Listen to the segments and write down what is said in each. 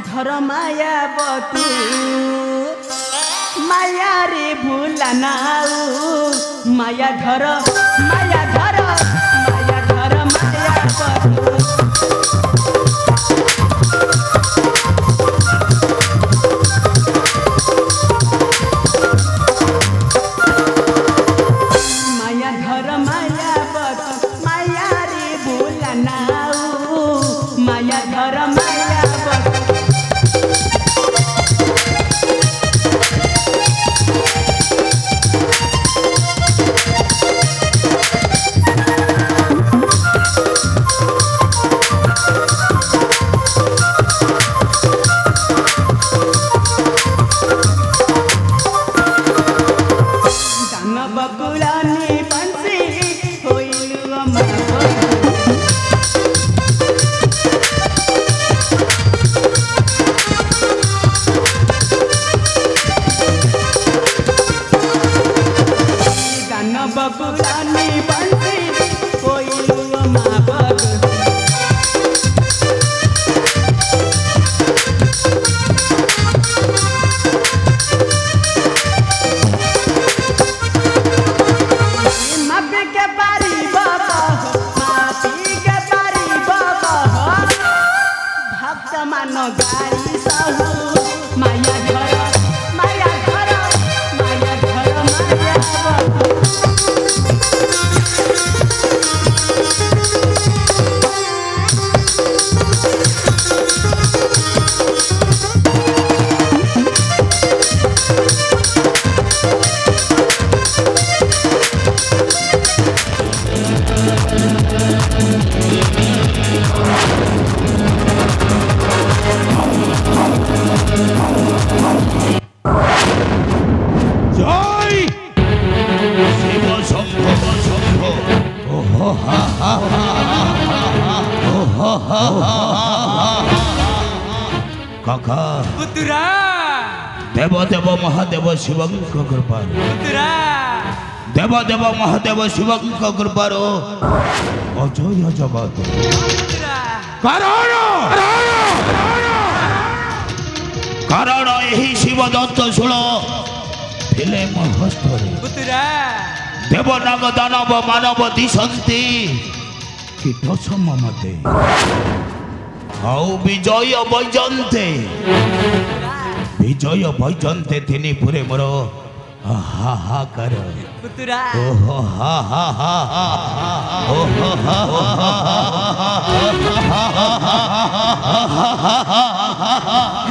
धर माया बतू माया रे भूला नाऊ माया धर माया धर माया धर माया बतू माया धर माया बतू माया रे भूला नाऊ माया धर माया बतू बकुलानी बंसी होइलु अमर गान बकुलानी बंसी होइलु अमर मानो गाई साहू माया घर माया घर माया घर माया काका पुत्रा देव देव महादेव शिवं कृपा पुत्रा देव देव महादेव शिवं कृपा अजय जगत कारण कारण यही शिव दत्त शूल फिले महस्तरे पुत्रा देव नाग दानव मानव दिशंती कीट सममते आउ विजय वैजंते थिनी पुरे मोर हाहाकार पुत्रा ओहो हा हा हा ओहो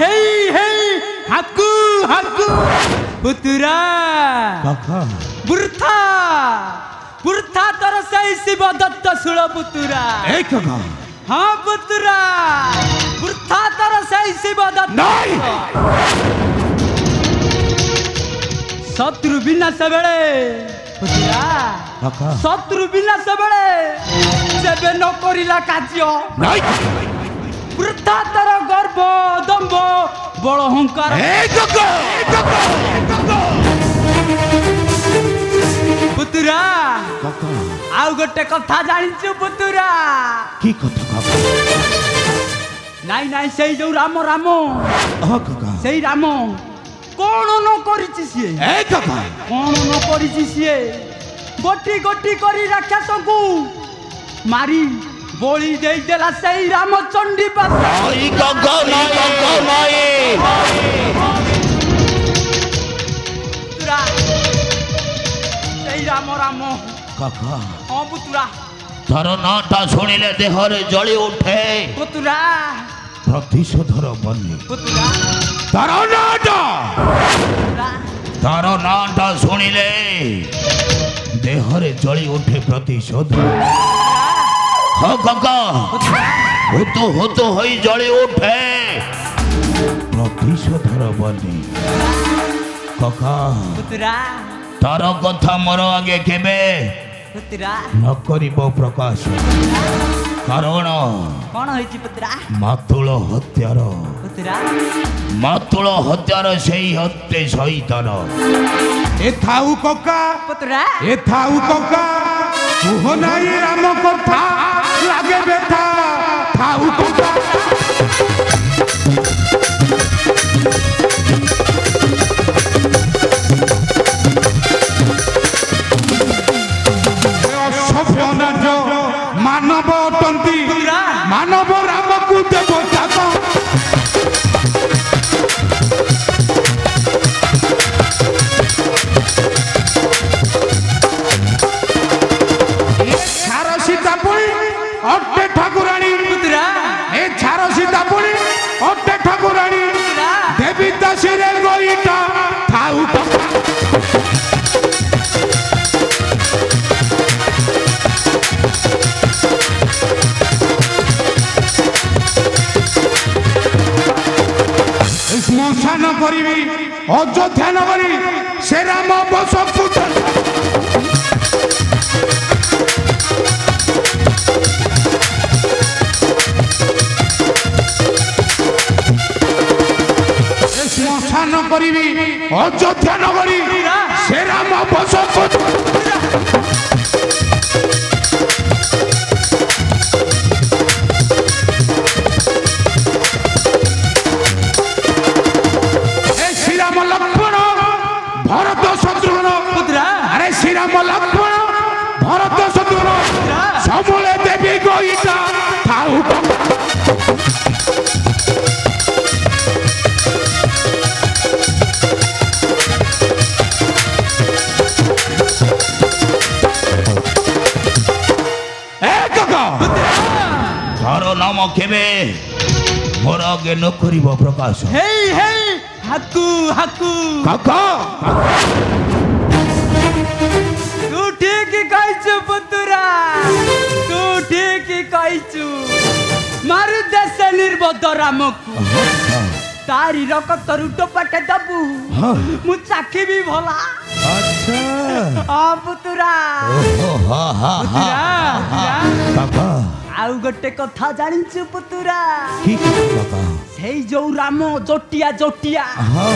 हे हे हाकू हाकू पुत्रा काका बुर्था बुर्था तर सही शिव दत्त सुळ पुत्रा ए काका हाँ पुत्रा बुर्था तर सही शिव दत्त नहीं शत्रु विनाश बेले पुत्रा काका शत्रु विनाश बेले जेबे न करिला कार्य नहीं वृथा तर गर्व दम्भ बड़ अहंकार पुत्रा काका आउ गोटे कथा जानिछु पुत्रा की कथा काका नाई नाई सेई जो राम राम हां काका सेई राम कोन न करिछि सिए ए काका कोन न करिछि सिए गोटी गोटी करी राक्षसकु मारी बोली दे देला सेई रामचंडी पास आई काका नहीं पुत्रा सेई राम राम काका हां पुत्रा तार नाटा शुणिले देहरे जली उठे पुत्रा प्रतिशोधर बनी पुत्रा तार नाटा शुणिले देहरे जली उठे प्रतिशोध हाँ काका होतो होई जली उठे प्रतिशोधर बनी काका पुत्रा तार कथा मोर आगे केबे पुत्रा न करिबो प्रकाश कारण कौन होइछि पुत्रा मातुल हत्यार पुत्रा मातुल हत्यार सेई हत्ते सैतान ए थाउ कक्का पुत्रा ए थाउ कक्का कुह नाही राम कथा लागे बेटा थाउ कक्का ଅଟେ ଠାକୁରାଣୀ ଦେବୀ ଦାସୀରେ ଗୋଇଠା ଥାଉ ଶ୍ମଶାନ କରିବି ଅଯୋଧ୍ୟା ନଗରୀ ସେ ରାମ ବସକୁ শ্মশান করিবি অযোধ্যা নগরী সে রাম বসକୁ শ্রীরাম লক্ষ্মণ ভরত শত্রুঘ্ন আরে শ্রীরাম লক্ষ্মণ ভরত শত্রুঘ্ন সমূলে দেবী গোইঠা থাউ नाम केबे मोर आगे न करिब प्रकाश हेई हेई हाकू हाकू काका तू ठीक कहछु पुतुरा तू ठीक कहछु मारु देश निर्बोध रामकू तारी रकत रुटो पटे दबु मु चाखी भी भला अच्छा हां पुतुरा हा हा काका आउ गोटे कथा जानिछु पुतुरा की काका सेई जो राम जोटिया जोटिया हां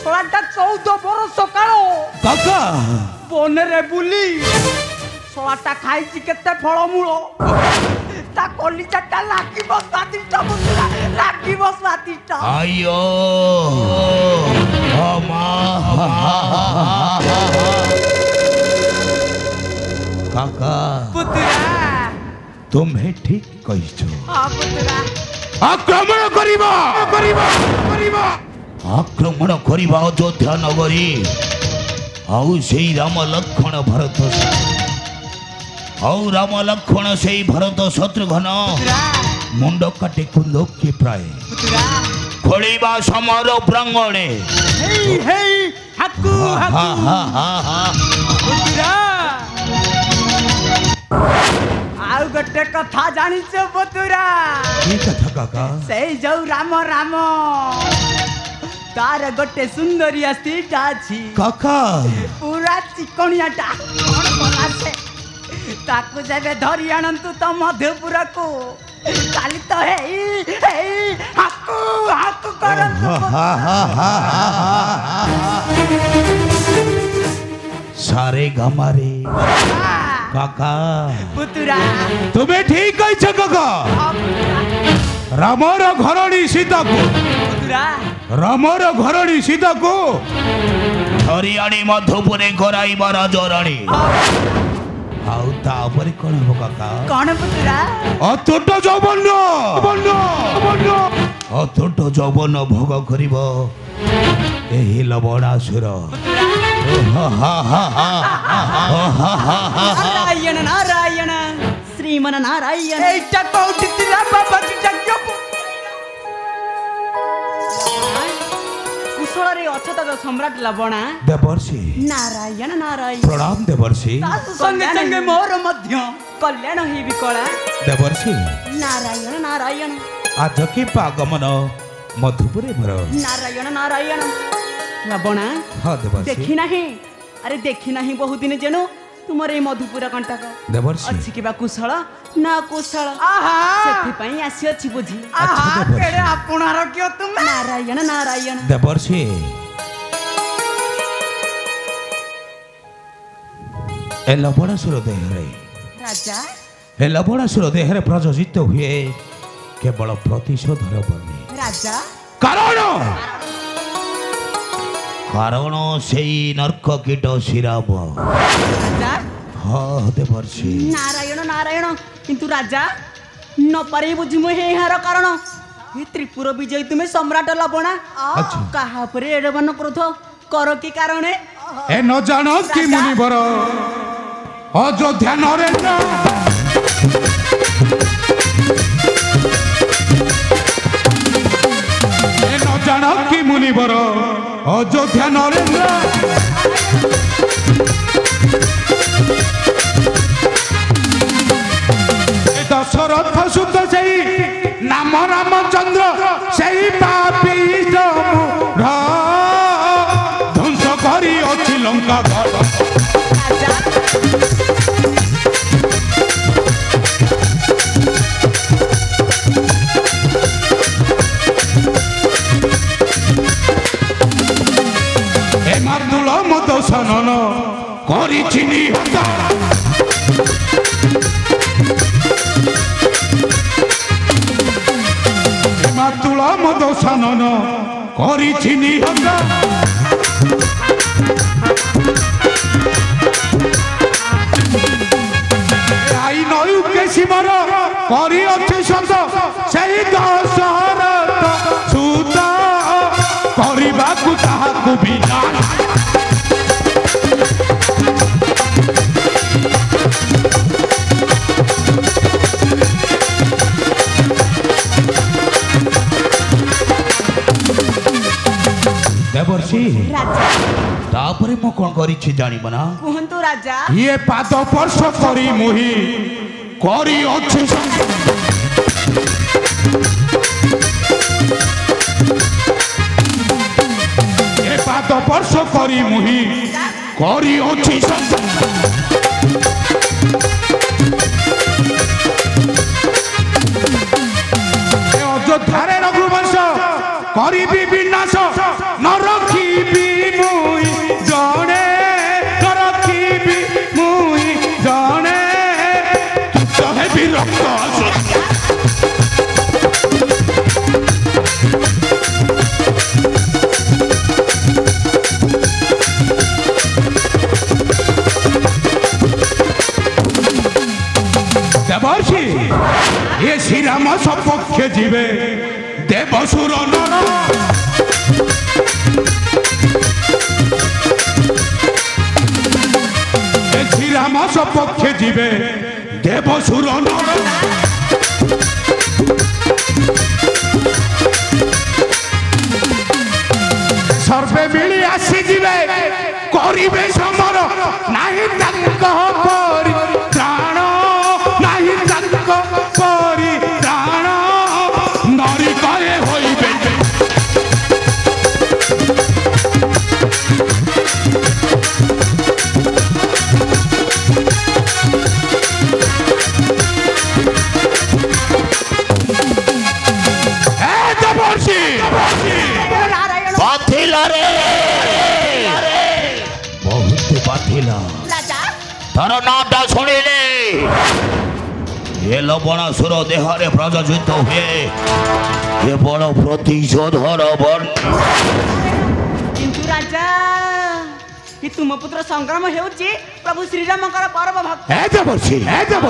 सोलाटा 14 बरस कालो काका बने बुली सोलाटा खाइछि केते फळमूळ ता कोली चट्टा लागी बसातिटा पुतुरा लागी बसातिटा आयो अमा काका पुतुरा तुम्हें ठीक कहिছো हां पुतुरा आक्रमण करिबा आक्रमण करिबा अयोध्या नगरी आउ सेई राम लक्ष्मण भरत आउ राम लक्ष्मण सेई भरत शत्रुघ्न मुंड काटे कुंदक के प्राय पुतुरा खोलिबा समर प्रांगणे हेई हेई हाकू हा हा हा हा पुतुरा आउ गोटे कथा जानिছো पुतुरा की कथा काका सेई जो राम राम तार गोटे सुंदरी अस्तिटा छी काका पूरा चिकनियाटा कोन बोलासे ताकू जबे धरि आनंतु तो मधुपुरा को काली तो हेई हेई हाकू हाकू करंतु सारे गमारे काका पुतुरा तुम्हें ठीक कहिছো काका रामर घरणी सीता को पुतुरा रामर घरणी सीता को हरियाणी मधुपुरे कराइबा राजराणी आउ तापरे कोन हो काका कौन पुतुरा अतुट जौवन अतुट जौवन भोग करिब एही लवणासुर नारायण नारायण श्रीमन नारायण एटा कौटिला बाबा की जग्गप कुशल रे अछत सम्राट लवणा देवर्षि नारायण नारायण प्रणाम देवर्षि संगे संगे मोर मध्य कल्याण ही विकला देवर्षि नारायण नारायण आज के पागमन मधुपुरे भर नारायण नारायण लवणा हाँ देवर्षि देखी नहीं अरे देखी नहीं बहुत दिन जेनु तुमर ए मधुपुरा कंटक देवर्षि अछि किबा कुशल ना कुशल सेति पई आसी अछि बुझी अच्छा देवर्षि केडे आपनार कियो तुम नारायण नारायण देवर्षि ए लवणासुर देहरे राजा ए लवणासुर देहरे प्रज्वलित हुए केवल प्रतिशोधर बने राजा कारण कारण सेई नरक कीट शिराब राजा हाँ देवर्षि नारायण नारायण किंतु राजा न पारे बुझी मु हे हार कारण हे त्रिपुर विजय तुम्हें सम्राट लवणा अच्छा। कहा परे एडवन क्रोध कर की कारण ए न जानो कि मुनिवर अयोध्या नरेंद्र जानकी मुनिवर अयोध्या नरेंद्र दशरथ सुत से नाम रामचंद्र से पापी ध्वंस करी अच्छी लंका घर मार्दुल मद सनन करी चिनी मार्दुल मद सनन करी चिनी आई नयु के शिवर करी अच्छे सत सही दशरथ सुत करबाकू ताहाकू बिना देवर्षि तापरे मो कोन करिछि जानिब ना कुहंतु राजा ये पाद स्पर्श करी मोहि करी अच्छे पाद स्पर्श करी मुही करी अच्छी अयोध्यारे रघुवंश करी विनाश न रखी मुई जड़े न रखी मुई जड़े तू हेबी रक्त देवर्षि ये श्री राम सपक्ष जीवे देवसुर नर ये श्री राम सपक्ष जीवे देवसुर नर सर्वे मिली आसी जीवे करिबे समर नाही तांक परि प्राण नाही तांक परि प्राण नरी कहे होइबे ए देवर्षि बाथिला रे बहुत बाथिला राजा तार नाटा शुणिले ये लवणासुर देहरे प्रज्वलित हुए ये बड़ प्रतिशोधर किंतु राजा कि तुम पुत्र संग्राम हेउची प्रभु श्री रामकर परम भक्त ए देवर्षि राजा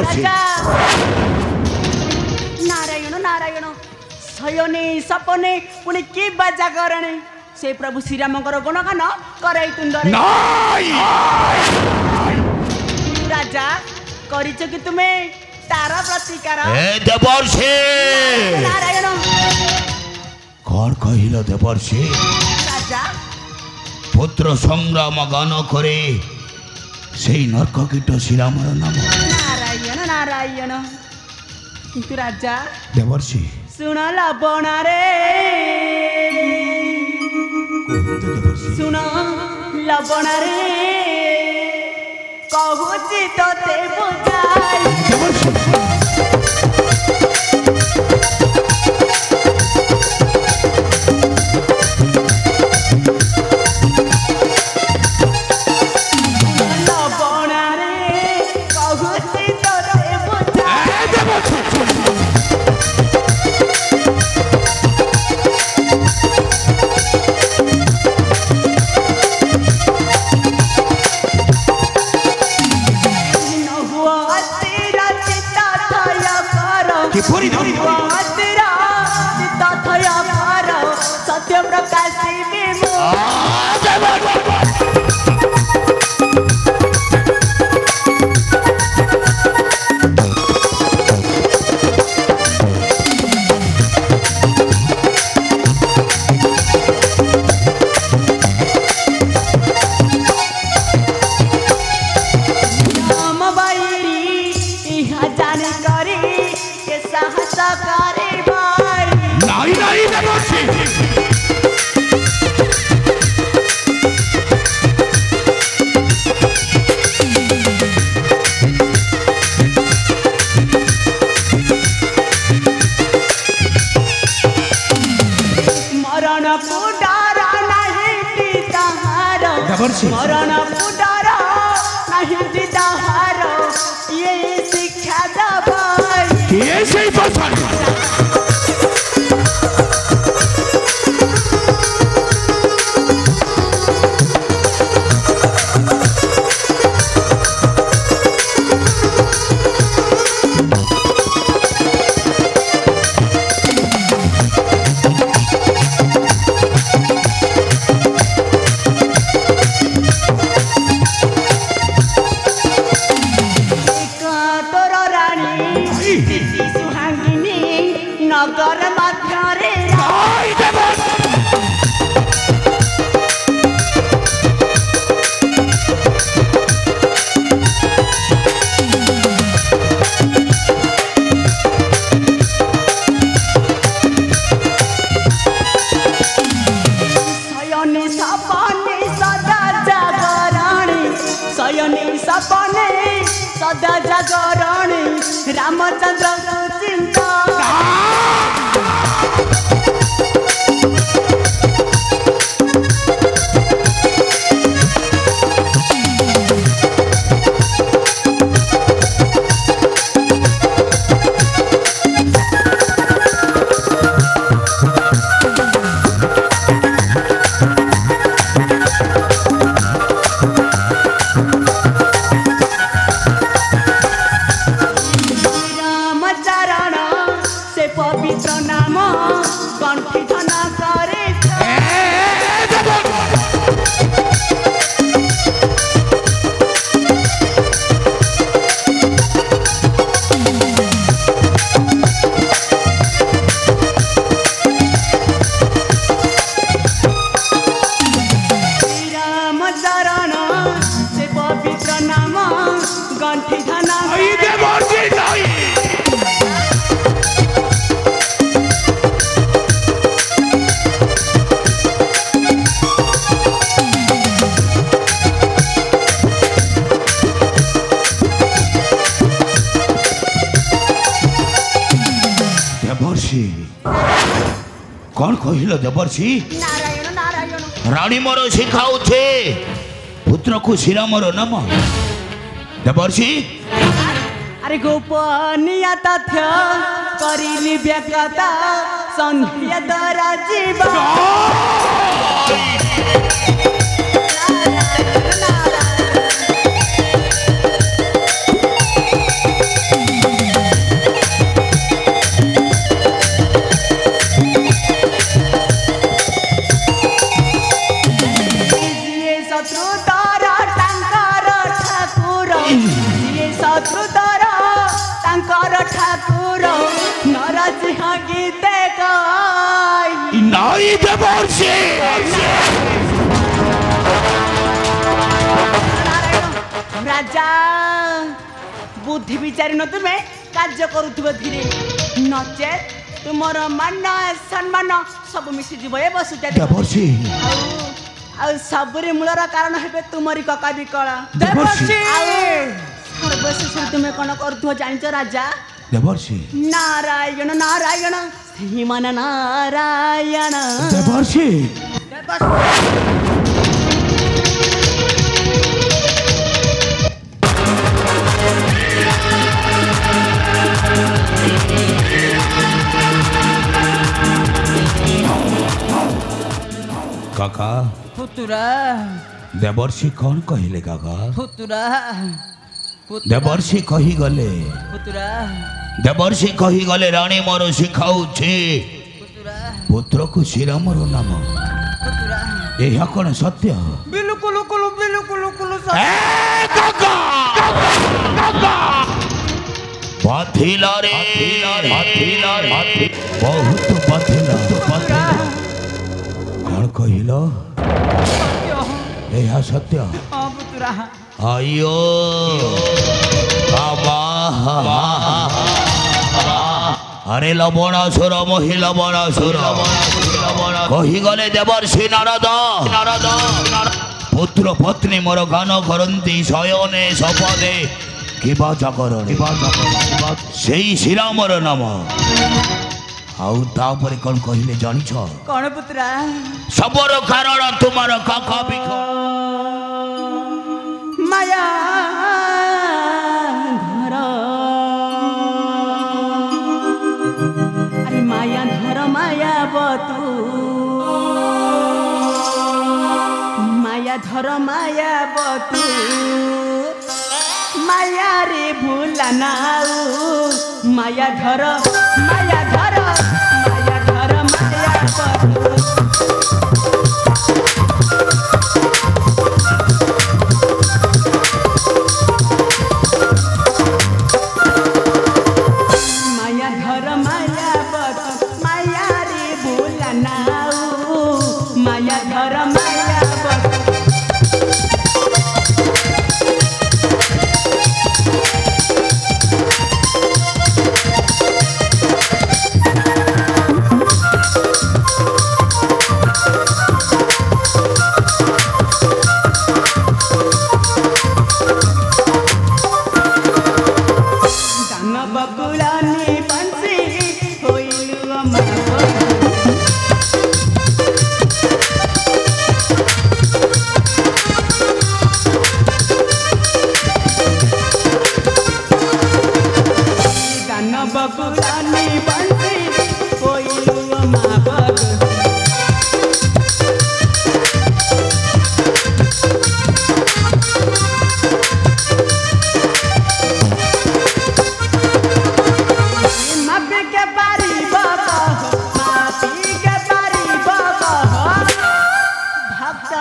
नारायण नारायण शयने सपने पुणी की बाजा करणे से प्रभु श्री रामकर गुणगान कराई तुंदरे नाई राजा करिछ कि तुमे तार प्रतिकार ए देवर्षि नारायण कौन कहिल देवर्षि राजा पुत्र संग्राम गान करे से नरककीट श्रीरामर नाम नारायण नारायण किंतु राजा देवर्षि सुन लबणा रे सुन लबणा रे कहुची तोते बुझाई लबणा रे कहुची तोते बुझाई किपरि धरि सत्य प्रकाशी मरण पुडार नहीं ताहार देवर्षि मरण पुडार नहीं ताहार ये शिक्षा दबाई ये सही बात नगर मध्यरे शयने सपने सदा जागरणी शयने सपने सदा जागरणी रामचंद्र चिंता पवित्र नाम कंठी धना करे राम चरण से पवित्र नाम कंठी धना देवर्षि कौन कहिल देवर्षि नारायण नारायण रानी मोर शिखाउछे पुत्र को श्रीरामर नाम देवर्षि अरे गोपनीय तथ्य करिली व्यक्ता संध्या द्वारा जीवा ठाकुर नरसिंह गीते गाई नाई देवर्षि राजा बुद्धि विचारी न तुमे कार्य करुथिबो धीरे नचे तुमर मान सम्मान सब मिसी जीव ए बसुते देवर्षि आ सबरे मूलर कारण हेबे तुमरी कका विकल देवर्षि सर्वशेष तुमे कोन करथो जानिच राजा देवर्षि नारायण नारायण श्रीमान नारायण देवर्षि काका पुतुरा देवर्षि कौन कहले काका पुतुरा देवर्षि कही गले पुतुरा देवर्षि कही गले रानी मोर शिखाउछे पुतुरा पुत्र को श्रीरामर नाम पुतुरा यह कौन सत्य बिल्कुल बिल्कुल काका पाथिला रे बहुत पाथिला कौन कहिल यह सत्य पुतुरा आयो আরে লবণাসুর মহি লবণাসুর কহিগলে দেবর্ষি নারদ পুত্র পত্নী মোর গান করন্তি শয়নে সপদে কিবা জাগরণে সেই শ্ରୀরামর নাম ଆଉ ତାପରେ କ'ଣ କହିଲେ ଜାଣିଛ କଣ ପୁତ୍ରା ସବର କାରଣ ତୁମର କାକା ବିଖ ମାୟା ଧର ଆରେ ମାୟା ଧର ମାୟା ବତୁ ମାୟା ଧର ମାୟା ବତୁ ମାୟା ରେ ଭୁଲା ନାଉ ମାୟା ଧର ମାୟା ଧର ମାୟା ଧର ମାୟା ବତୁ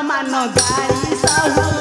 मान गाई साहू